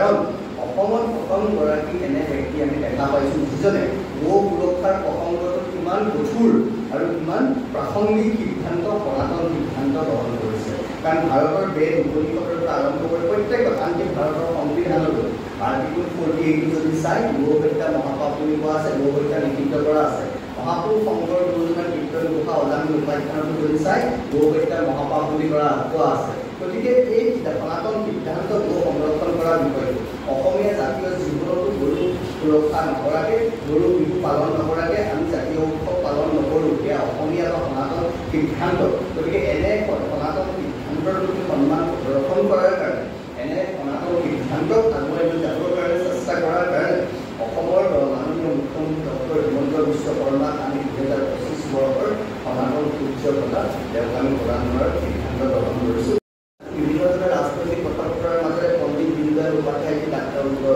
কাৰণ অসমত প্ৰথমগৰাকী এনে ব্যক্তি আমি দেখা পাইছোঁ যিজনে গো সুৰক্ষাৰ প্ৰসংগটো কিমান কঠোৰ আৰু কিমান প্ৰাসংগিক সিদ্ধান্ত সনাতন সিদ্ধান্ত গ্ৰহণ কৰিছে। কাৰণ ভাৰতৰ বেদ উপনিষদৰ পৰা আৰম্ভ কৰি প্ৰত্যেকত আনকি ভাৰতৰ সংবিধানলৈ আৰ্টিকল 48 যদি চাই গো হত্যা মহাপাপ বুলি কোৱা আছে, গো হত্যা নিষিদ্ধ কৰা আছে। মহাপুৰুষ শংকৰ গুৰুজনাৰ কীৰ্তন ঘোষা অজামিল উপাখ্যানটো যদি চাই গো হত্যা মহাপাপ বুলি কোৱা আছে। গতিকে এই সনাতন সিদ্ধান্ত গো সংৰক্ষণ কৰাৰ বিষয়টো অসমীয়া জাতীয় জীৱনতো গৰু সুৰক্ষা নকৰাকৈ, গৰু বিহু পালন নকৰাকৈ আমি জাতীয় উৎসৱ পালন নকৰোঁ। এয়া অসমীয়া বা সনাতন সিদ্ধান্ত। গতিকে এনে সনাতন সিদ্ধান্তৰ প্ৰতি সন্মান প্ৰদৰ্শন কৰাৰ কাৰণে, এনে সনাতন সিদ্ধান্তক আগুৱাই লৈ যাবৰ কাৰণে চেষ্টা কৰাৰ কাৰণে অসমৰ মাননীয় মুখ্যমন্ত্ৰী ডক্টৰ হিমন্ত বিশ্ব শৰ্মাক আমি 2025 বৰ্ষৰ সনাতন সূৰ্য বঁটা তেওঁক আমি প্ৰদান কৰাৰ সিদ্ধান্ত গ্ৰহণ কৰিছোঁ। বিভিন্ন ধৰণৰ ৰাজনৈতিক কথা বতৰাৰ মাজেৰে পণ্ডিত দীনদয়াল উপাধ্যায়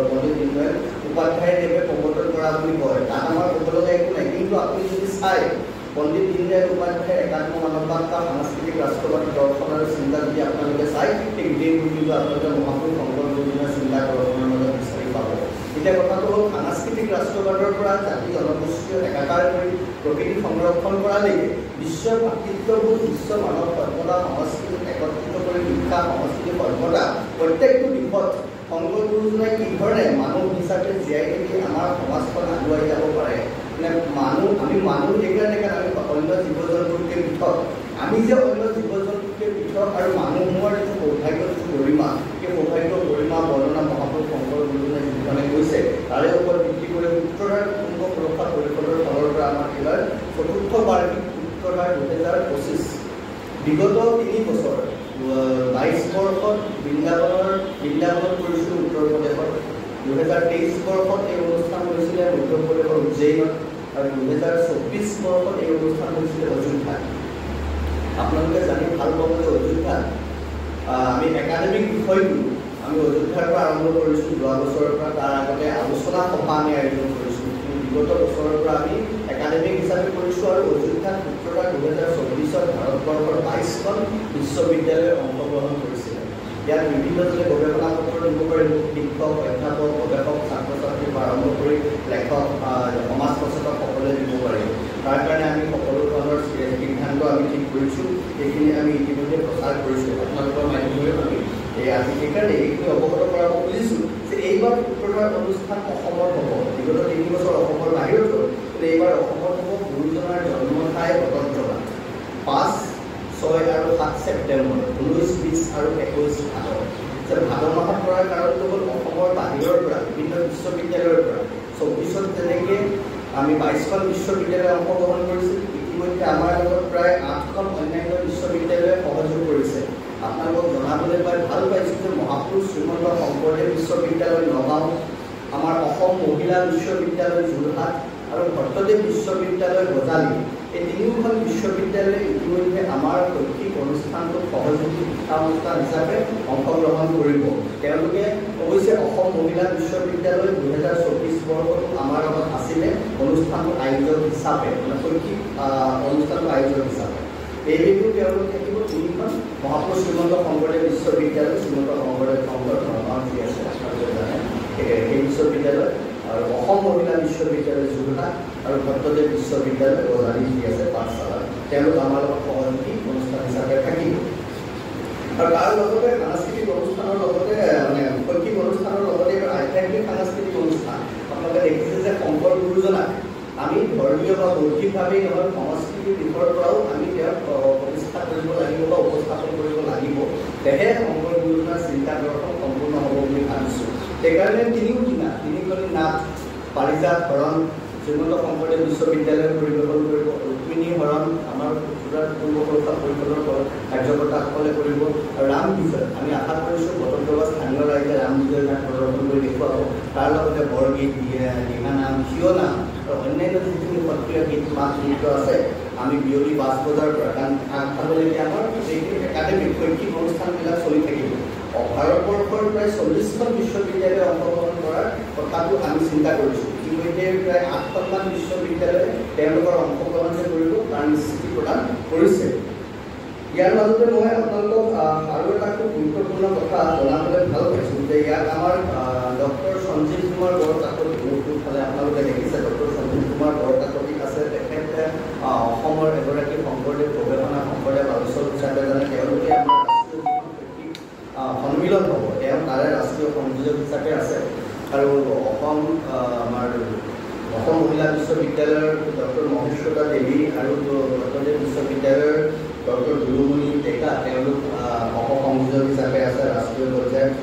পণ্ডিত দীনদয়াল উপাধ্যায় দেৱে প্ৰৱৰ্তন কৰা বুলি কয়। তাত আমাৰ ক'বলগা একো নাই। কিন্তু আপুনি যদি চাই পণ্ডিত দীনদয়াল উপাধ্যায় একাত্ম মানৱবাদ বা সাংস্কৃতিক ৰাষ্ট্ৰবাদ দৰ্শন আৰু চিন্তা যদি আপোনালোকে চায়, সেই গোটেইবোৰ কিন্তু আপোনালোকে মহাপুৰুষ শংকৰ গুৰুজনাৰ চিন্তা দৰ্শনৰ মাজত বিচাৰি পাব। এতিয়া কথাটো হ'ল সাংস্কৃতিক ৰাষ্ট্ৰবাদৰ পৰা জাতি জনগোষ্ঠীয় একাকাৰ কৰি প্ৰকৃতি সংৰক্ষণ কৰালৈকে বিশ্ব ভাতৃত্ববোধ, বিশ্ব মানৱ সভ্যতা সংস্কৃতিক একত্ৰিত কৰি শিক্ষা সংস্কৃতি সভ্যতা প্ৰত্যেকটো দিশত শংকৰ গুৰুজনাই কি ধৰণে মানুহ হিচাপে জীয়াই থাকি আমাৰ সমাজখন আগুৱাই যাব পাৰে। আমি মানুহ সেইকাৰণে আমি অন্য জীৱ জন্তুতকৈ পৃথক। আমি যে অন্য জীৱ জন্তুতকৈ পৃথক আৰু মানুহৰ যিটো সৌভাগ্য, যিটো গৰিমা, সেই সৌভাগ্য গৰিমা বৰ্ণনা মহাপুৰুষ শংকৰ গুৰুজনাই যিধৰণে কৈছে, তাৰে ওপৰত ভিত্তি কৰি সূত্ৰধাৰ কুটুম্ব সুৰক্ষা পৰিষদৰ ফালৰ পৰা আমাৰ এইবাৰ চতুৰ্থ বাৰ্ষিক সূত্ৰধাৰ 2025 বিগত 3 বছৰ 22 বৰ্ষত বৃন্দাবনত কৰিছিলোঁ উত্তৰ প্ৰদেশত, 2023 বৰ্ষত এই অনুষ্ঠান হৈছিলে মধ্য প্ৰদেশৰ উজ্জয়িনত, আৰু 2024 বৰ্ষত এই অনুষ্ঠান হৈছিলে অযোধ্যাত। আপোনালোকে জানি ভাল পাব যে অযোধ্যাত আমি একাডেমিক বিষয়টো আমি অযোধ্যাৰ পৰা আৰম্ভ কৰিছোঁ যোৱা বছৰৰ পৰা। তাৰ আগতে আলোচনা সভা আমি আয়োজন কৰিছোঁ। বিগত বছৰৰ পৰা আমি একাডেমিক হিচাপে কৰিছোঁ আৰু অযোধ্যাত সূত্ৰধাৰ 2024 ভাৰতবৰ্ষৰ 22খন বিশ্ববিদ্যালয়ে অংশগ্ৰহণ কৰিছিলে। ইয়াত বিভিন্নজনে গৱেষণা পত্ৰ দিব পাৰিব, শিক্ষক, অধ্যাপক, গৱেষক, ছাত্ৰ ছাত্ৰীৰ পৰা আৰম্ভ কৰি লেখক, সমাজ সচেতক সকলোৱে দিব পাৰিব। তাৰ কাৰণে আমি সকলো ধৰণৰ সিদ্ধান্ত আমি ঠিক কৰিছোঁ। সেইখিনি আমি ইতিমধ্যে প্ৰচাৰ কৰিছোঁ আপোনালোকৰ মাধ্যমেৰে। আমি আজি সেইকাৰণে এইখিনি অৱগত কৰাব খুজিছোঁ যে এইবাৰ সূত্ৰধাৰ অনুষ্ঠান অসমৰ হ'ব। বিগত 3 বছৰ অসমৰ বাহিৰত হ'ল, কিন্তু এইবাৰ অসমৰ হ'ব গুৰুজনাৰ জন্ম ঠাই বটদ্ৰৱা। 5, 6 আৰু 7 ছেপ্টেম্বৰ, 19, 20 আৰু 21 ভাদ। ভাদ মাহত কৰাৰ কাৰণটো হ'ল অসমৰ বাহিৰৰ পৰা বিভিন্ন বিশ্ববিদ্যালয়ৰ পৰা 24ত যেনেকৈ আমি 22খন বিশ্ববিদ্যালয়ে অংশগ্ৰহণ কৰিছিলোঁ, ইতিমধ্যে আমাৰ লগত প্ৰায় 8খন অন্যান্য বিশ্ববিদ্যালয়ে সহযোগ কৰিছে। আপোনালোকক জনাবলৈ পাই ভাল পাইছোঁ যে মহাপুৰুষ শ্ৰীমন্ত শংকৰদেৱ বিশ্ববিদ্যালয় নগাঁও, আমাৰ অসম মহিলা বিশ্ববিদ্যালয় যোৰহাট আৰু ভট্টদেৱ বিশ্ববিদ্যালয় বজালী, এই 3খন বিশ্ববিদ্যালয়ে ইতিমধ্যে আমাৰ শৈক্ষিক অনুষ্ঠানটোত সহযোগী শিক্ষানুষ্ঠান হিচাপে অংশগ্ৰহণ কৰিব। তেওঁলোকে অৱশ্যে অসম মহিলা বিশ্ববিদ্যালয় 2024 বৰ্ষতো আমাৰ লগত আছিলে অনুষ্ঠানটোৰ আয়োজক হিচাপে, শৈক্ষিক অনুষ্ঠানটোৰ আয়োজক হিচাপে। এইটো তেওঁলোক থাকিব 3খন মহাপুৰুষ শ্ৰীমন্ত শংকৰদেৱ বিশ্ববিদ্যালয়, শ্ৰীমন্ত শংকৰদেৱ সংঘৰ নগাঁও যি আছে আপোনালোকে জানে, সেই বিশ্ববিদ্যালয়, আৰু অসম মহিলা বিশ্ববিদ্যালয় যোৰহাট আৰু ভট্টদেৱ বিশ্ববিদ্যালয় বজালী যি আছে পাঠশালা, তেওঁলোক আমাৰ লগত সহযোগী অনুষ্ঠান হিচাপে থাকিব। আৰু তাৰ লগতে সাংস্কৃতিক অনুষ্ঠানৰ লগতে শৈক্ষিক অনুষ্ঠানৰ লগতে আধ্যাত্মিক সাংস্কৃতিক অনুষ্ঠান আপোনালোকে দেখিছে যে শংকৰ গুৰুজনাক আমি ধৰ্মীয় বা বৌদ্ধিকভাৱেই নহয়, সংস্কৃতিৰ দিশৰ পৰাও আমি তেওঁক প্ৰতিষ্ঠা কৰিব লাগিব বা উপস্থাপন কৰিব লাগিব। তেহে শংকৰ গুৰুজনাৰ চিন্তা দৰ্শন সম্পূৰ্ণ হ'ব বুলি ভাবিছোঁ। সেইকাৰণে 3খনি নাট, পাৰিজাত হৰণ শ্ৰীমন্ত শংকৰদেৱ বিশ্ববিদ্যালয়ে পৰিৱেশন কৰিব, ৰুক্মিণী হৰণ আমাৰ গুজৰাট পূৰ্ব সুৰক্ষা পৰিষদৰ কাৰ্যকৰ্তাসকলে কৰিব, আৰু ৰাম বিজয় আমি আশা কৰিছোঁ বটদ্ৰৱা স্থানীয় ৰাইজে ৰাম বিজয় নাট প্ৰদৰ্শন কৰি দেখুৱাব। তাৰ লগতে বৰগীত, দিহানাম, থিয় নাম আৰু অন্যান্য যিখিনি সত্ৰীয়া গীত মাত নৃত্য আছে আমি বিয়লি 5 বজাৰ পৰা, কাৰণ আগফাললৈকে আমাৰ যিখিনি একাডেমিক শৈক্ষিক অনুষ্ঠানবিলাক চলি থাকিব। ভাৰতবৰ্ষৰ প্ৰায় 40খন বিশ্ববিদ্যালয়ে অংশগ্ৰহণ কৰাৰ কথাটো আমি চিন্তা কৰিছোঁ। ইতিমধ্যে প্ৰায় 8খনমান বিশ্ববিদ্যালয়ে তেওঁলোকৰ অংশগ্ৰহণ যে কৰিব তাৰ নিশ্চিতি প্ৰদান কৰিছে। ইয়াৰ মাজতে মই আপোনালোকক আৰু এটা খুব গুৰুত্বপূৰ্ণ কথা জনাবলৈ ভাল পাইছোঁ যে ইয়াত আমাৰ সংযোজক হিচাপে আছে আৰু আমাৰ অসম মহিলা বিশ্ববিদ্যালয়ৰ ডক্টৰ মহেশ্ৱতা দেৱী আৰু ডক্টৰদেৱ বিশ্ববিদ্যালয়ৰ ডক্টৰ দুলুমণি ডেকা তেওঁলোক সহ-সংযোজক হিচাপে আছে ৰাষ্ট্ৰীয় পৰ্যায়ত।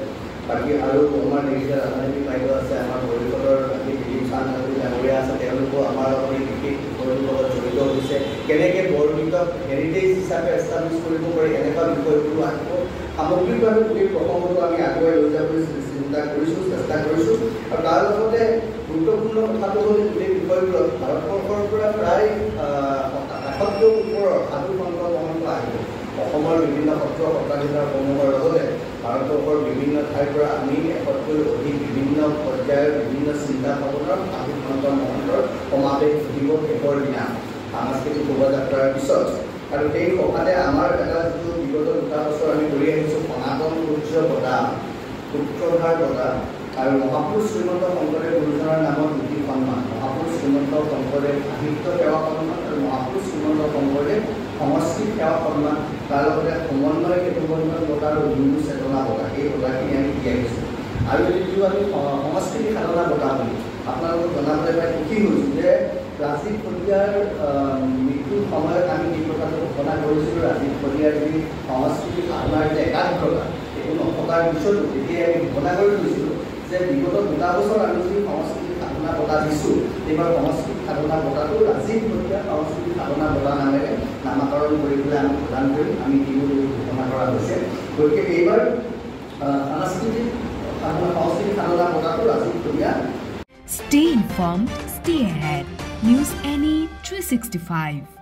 বাকী আৰু আমাৰ দেশীয় ৰাজনীতি বাইদেউ আছে, আমাৰ পৰিষদৰ দিলীপ চান্দ ডাঙৰীয়া আছে, তেওঁলোকো আমাৰ লগত বিশেষ বিষয়টোৰ লগত জড়িত হৈছে। কেনেকৈ বৰগীতক হেৰিটেজ হিচাপে এষ্টাব্লিছ কৰিব পাৰি এনেকুৱা বিষয়বোৰ আহিব। সামগ্ৰিকভাৱে গোটেই প্ৰসংগটো আমি আগুৱাই লৈ যাবলৈ চেষ্টা কৰিছোঁ আৰু তাৰ লগতে গুৰুত্বপূৰ্ণ কথাটো হ'ল গোটেই বিষয়বোৰত ভাৰতবৰ্ষৰ পৰা প্ৰায় ৭৭ৰ ওপৰৰ সাধু সন্ত মহন্ত আহিব। অসমৰ বিভিন্ন সত্ৰ সত্ৰাধিকাৰসমূহৰ লগতে ভাৰতবৰ্ষৰ বিভিন্ন ঠাইৰ পৰা আমি ১০০তকৈ অধিক বিভিন্ন পৰ্যায়ৰ বিভিন্ন চিন্তা ভাৱনাৰ সাধু সন্ত মহন্তৰ সমাৱেশ ঘটিব শেষৰ দিনা সাংস্কৃতিক শোভাযাত্ৰাৰ পিছত। আৰু সেই সভাতে আমাৰ এটা যিটো বিগত ২ বছৰ আমি কৰি আহিছোঁ সনাতন সূৰ্য বঁটা, সূত্ৰধাৰ বঁটা আৰু মহাপুৰুষ শ্ৰীমন্ত শংকৰদেৱ গুৰুজনাৰ নামত নীতি সন্মান, মহাপুৰুষ শ্ৰীমন্ত শংকৰদেৱ সাহিত্য সেৱা সন্মান আৰু মহাপুৰুষ শ্ৰীমন্ত শংকৰদেৱ সংস্কৃত সেৱা সন্মান, তাৰ লগতে সমন্বয় সেতুবন্ধন বঁটা আৰু হিন্দু চেতনা বঁটা, এই বঁটাখিনি আমি দি আহিছোঁ। আৰু যিটো আমি সংস্কৃতি সাধনা বঁটা বুলি আপোনালোকক জনাবলৈ পাই সুখী হৈছোঁ যে ৰাজীৱ শদিয়াৰ মৃত্যুৰ সময়ত আমি এই কথাটো ঘোষণা কৰিছিলোঁ। ৰাজীৱ শদিয়াৰ যি সংস্কৃতি সাধনাৰ যে একাগ্ৰতা সেইটো নথকাৰ পিছতো তেতিয়াই আমি ঘোষণা কৰি থৈছিলোঁ যে বিগত ২ বছৰ আমি যি সংস্কৃতি সাধনা বঁটা দিছোঁ, এইবাৰ সংস্কৃতি সাধনা বঁটাটো ৰাজীৱ শদিয়া সংস্কৃতি সাধনা বঁটা নামেৰে নামাকৰণ কৰি পেলাই আমি প্ৰদান কৰিম, আমি দিওঁ বুলি ঘোষণা কৰা হৈছে। গতিকে এইবাৰ সংস্কৃতি সাধনা বঁটাটো Rajiv Sadiya. Stay informed, stay ahead. News NE 365.